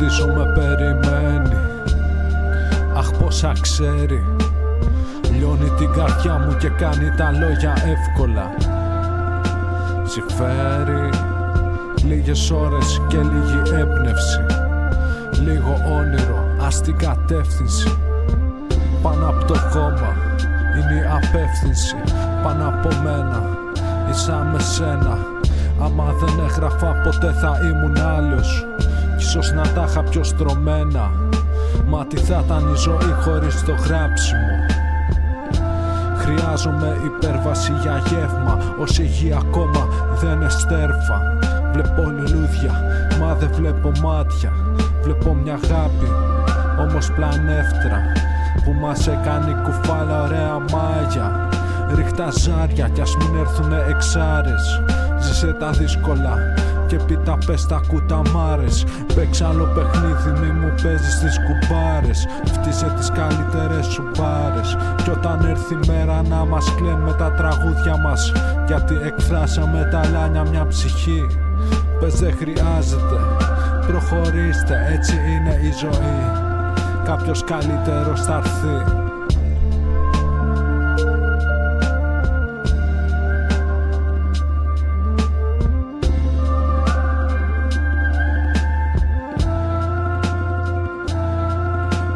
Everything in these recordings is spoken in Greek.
πίσω με περιμένει. Αχ πόσα ξέρει. Λιώνει την καρδιά μου και κάνει τα λόγια εύκολα. Συμφέρει λίγες ώρες και λίγη έμπνευση. Λίγο όνειρο, ας την κατεύθυνση. Πάνω από το χώμα είναι η απεύθυνση. Πάνω από μένα, ίσα με σένα. Άμα δεν έγραφα ποτέ θα ήμουν άλλος. Ίσως να τα είχα πιο στρωμένα. Μα τι θα ήταν η ζωή χωρίς το γράψιμο. Χρειάζομαι υπέρβαση για γεύμα. Ως η γη ακόμα δεν εστέρφα. Βλέπω λουλούδια, μα δεν βλέπω μάτια. Βλέπω μια αγάπη, όμως πλανεύτρα, που μας έκανε κουφάλα ωραία μάγια. Ρίχτα ζάρια κι ας μην έρθουνε εξάρες. Ζήσε τα δύσκολα και πίτα πες τα κουταμάρες. Παίξε άλλο παιχνίδι, μη μου παίζεις τις κουμπάρες. Φτύσε τις καλύτερες σου μπάρες. Κι όταν έρθει η μέρα να μας κλαίνε τα τραγούδια μας, γιατί εκφράσαμε τα λάνια μια ψυχή. Πες δεν χρειάζεται, προχωρήστε, έτσι είναι η ζωή. Κάποιος καλύτερος θα έρθει.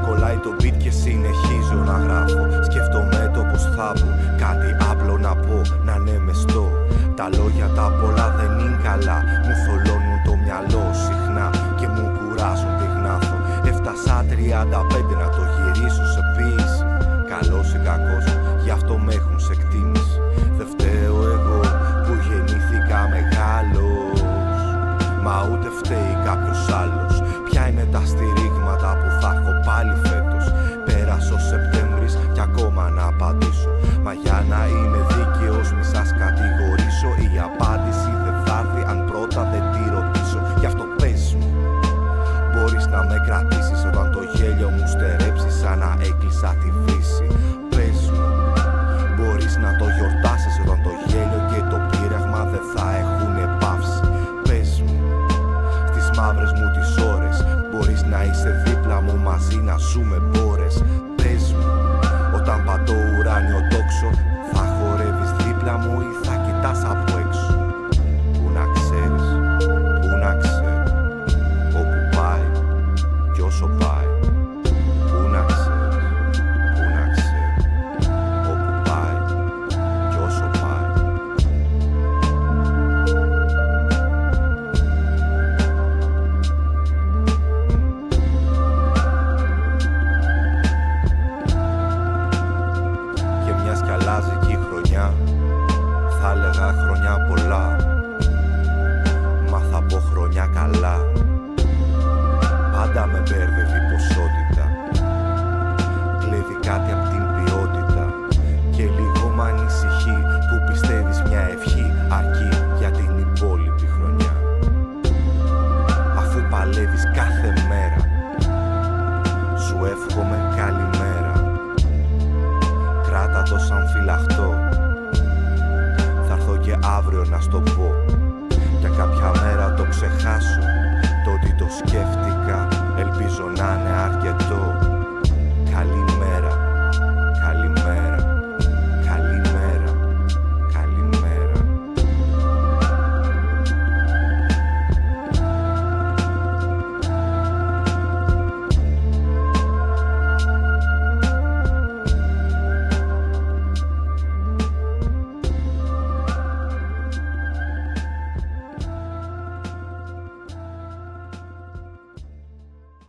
Κολλάει το beat και συνεχίζω να γράφω. Σκέφτομαι το πως θα πω, κάτι απλό να πω, να είναι μεστό. Τα λόγια τα πολλά δεν είναι καλά, μου θολώνουν το μυαλό συχνά και μου κουράζουν τη γνάθο. Έφτασα 35 να το γυρίσω σε ποίηση. Καλός ή κακός, γι' αυτό με έχουν σε εκτίμηση. Δεν φταίω εγώ που γεννήθηκα μεγάλος, μα ούτε φταίει κάποιος άλλος. Ποια είναι τα στηρίγματα που θα έχω πάλι φέτος. Πέρασε ο Σεπτέμβρης κι ακόμα να απαντήσω. Μα για να είμαι δίκαιος μη σας κατηγορήσω. Η απάντηση δεν θα έρθει αν πρώτα δεν τη ρωτήσω. Γι' αυτό πες μου, μπορείς να με κρατήσεις όταν το γέλιο μου στερέψει σαν να έκλεισα τη βρύση. Πες μου, μπορείς να το γιορτάσεις όταν το γέλιο και το πείραγμα δεν θα έχουν πάυσει. Πες μου, στις μαύρες μου τις ώρες μπορείς να είσαι δίπλα μου μαζί να ζούμε μπόρες. Πες μου, όταν πατώ ουράνιο τόξο θα χορεύεις δίπλα μου ή θα κοιτάς από έξω. Πού να ξέρεις, πού να ξέρω, όπου πάει κι όσο πάει. Πού να ξέρεις, πού να ξέρω, όπου πάει κι όσο πάει. Και μιας κι αλλάζει κι η χρονιά, θα έλεγα χρονιά πολλά, μα θα πω χρονιά καλά. Πάντα με μπέρδευε η ποσότητα, κλέβει κάτι απ' την ποιότητα. Και λίγο μ' ανησυχεί που πιστεύεις μια ευχή αρκεί για την υπόλοιπη χρονιά. Αφού παλεύεις κάθε μέρα, σου εύχομαι καλημέρα. Κράτα το σαν φυλαχτό, θα έρθω και αύριο να στο πω.